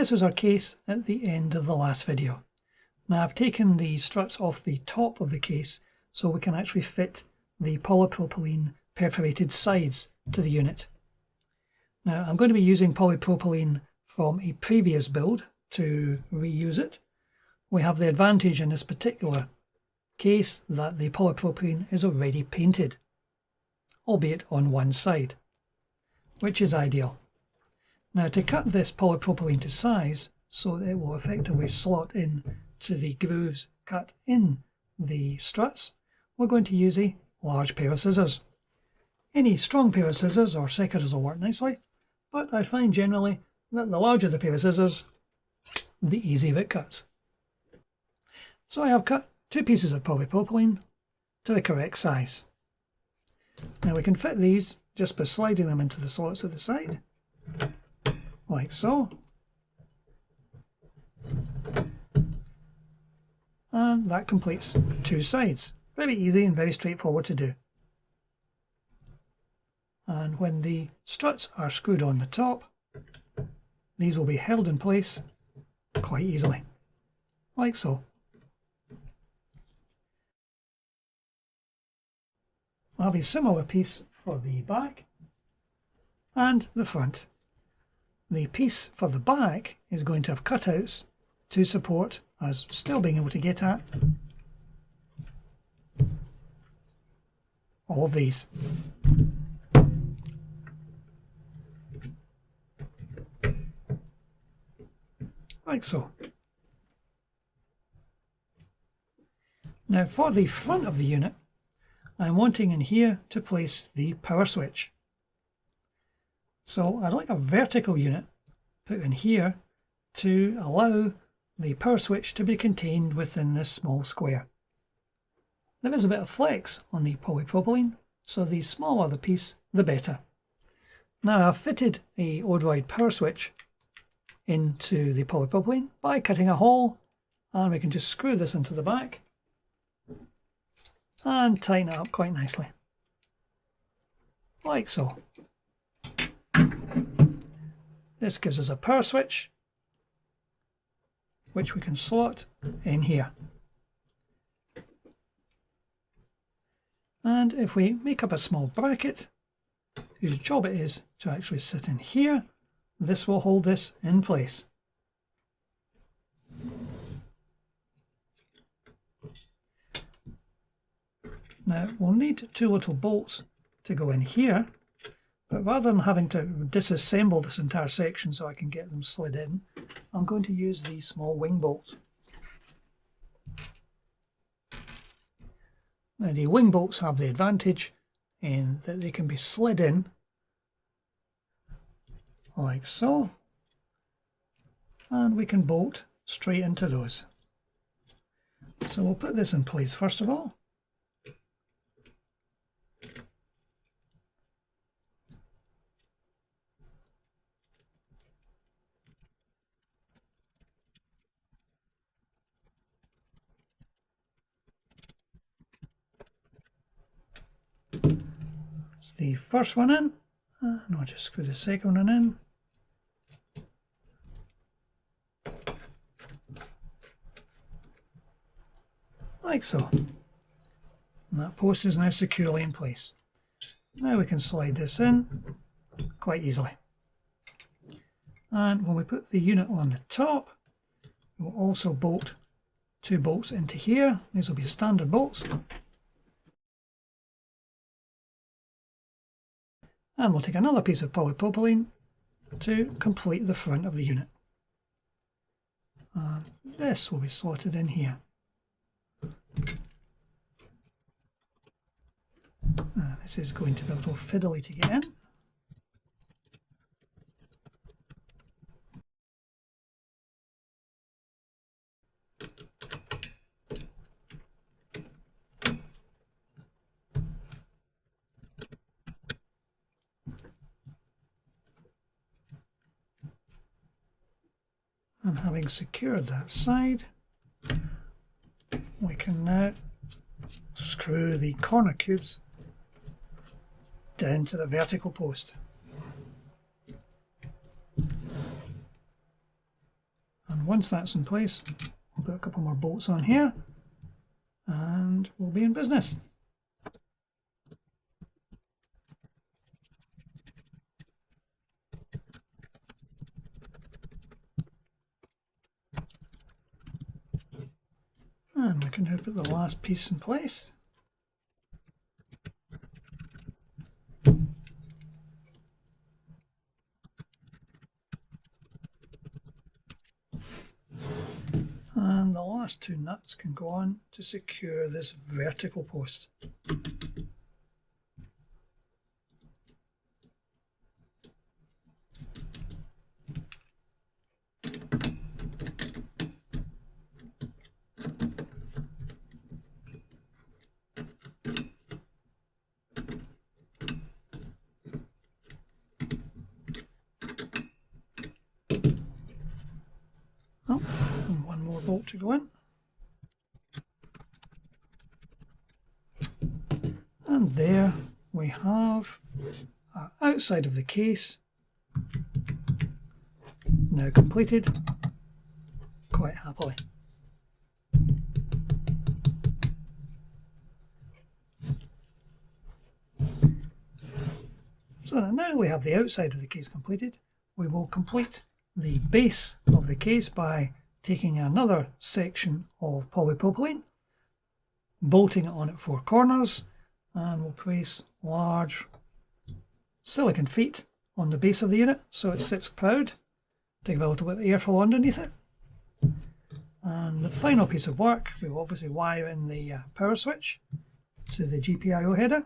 this was our case at the end of the last video. Now I've taken the struts off the top of the case so we can actually fit the polypropylene perforated sides to the unit. Now I'm going to be using polypropylene from a previous build to reuse it. We have the advantage in this particular case that the polypropylene is already painted, albeit on one side, which is ideal. Now to cut this polypropylene to size so that it will effectively slot in to the grooves cut in the struts, we're going to use a large pair of scissors. Any strong pair of scissors or secateurs will work nicely, but I find generally that the larger the pair of scissors, the easier it cuts. So I have cut 2 pieces of polypropylene to the correct size. Now we can fit these just by sliding them into the slots at the side, like so. And that completes 2 sides. Very easy and very straightforward to do. And when the struts are screwed on the top, these will be held in place quite easily, like so. I'll have a similar piece for the back and the front. The piece for the back is going to have cutouts to support us still being able to get at all of these. Like so. Now for the front of the unit, I'm wanting in here to place the power switch. So I'd like a vertical unit put in here to allow the power switch to be contained within this small square. There is a bit of flex on the polypropylene, so the smaller the piece, the better. Now I've fitted a Odroid power switch into the polypropylene by cutting a hole, and we can just screw this into the back and tighten it up quite nicely, like so. This gives us a power switch which we can slot in here. And if we make up a small bracket whose job it is to actually sit in here, this will hold this in place. Now we'll need 2 little bolts to go in here, but rather than having to disassemble this entire section so I can get them slid in, I'm going to use these small wing bolts. Now the wing bolts have the advantage in that they can be slid in like so, and we can bolt straight into those. So we'll put this in place first of all. It's the first one in, and I'll just screw the second one in. Like so. And that post is now securely in place. Now we can slide this in quite easily. And when we put the unit on the top, we'll also bolt 2 bolts into here. These will be standard bolts. And we'll take another piece of polypropylene to complete the front of the unit. And this will be slotted in here. This is going to be a little fiddly to get in. And having secured that side, we can now screw the corner cubes down to the vertical post. And once that's in place, we'll put a couple more bolts on here and we'll be in business. And we can now put the last piece in place. And the last two nuts can go on to secure this vertical post. Oh, and one more bolt to go in. And there we have our outside of the case now completed quite happily. So now that we have the outside of the case completed, we will complete the base of the case by taking another section of polypropylene, bolting it on at 4 corners, and we'll place large silicon feet on the base of the unit so it sits proud. Take a little bit of airflow underneath it. And the final piece of work, we'll obviously wire in the power switch to the GPIO header.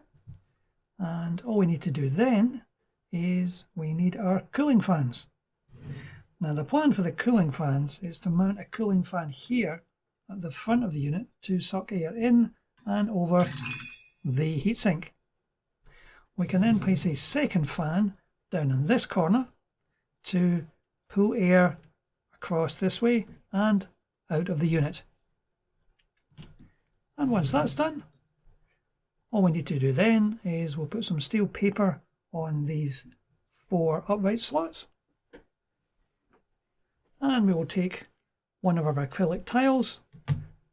And all we need to do then is we need our cooling fans. Now the plan for the cooling fans is to mount a cooling fan here at the front of the unit to suck air in and over the heatsink. We can then place a second fan down in this corner to pull air across this way and out of the unit. And once that's done, all we need to do then is we'll put some steel paper on these 4 upright slots, and we will take one of our acrylic tiles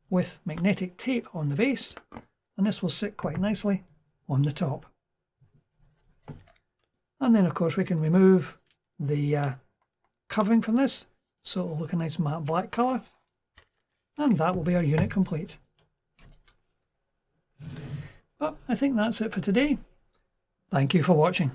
with magnetic tape on the base, and this will sit quite nicely on the top. And then of course we can remove the covering from this so it will look a nice matte black colour, and that will be our unit complete. But I think that's it for today. Thank you for watching.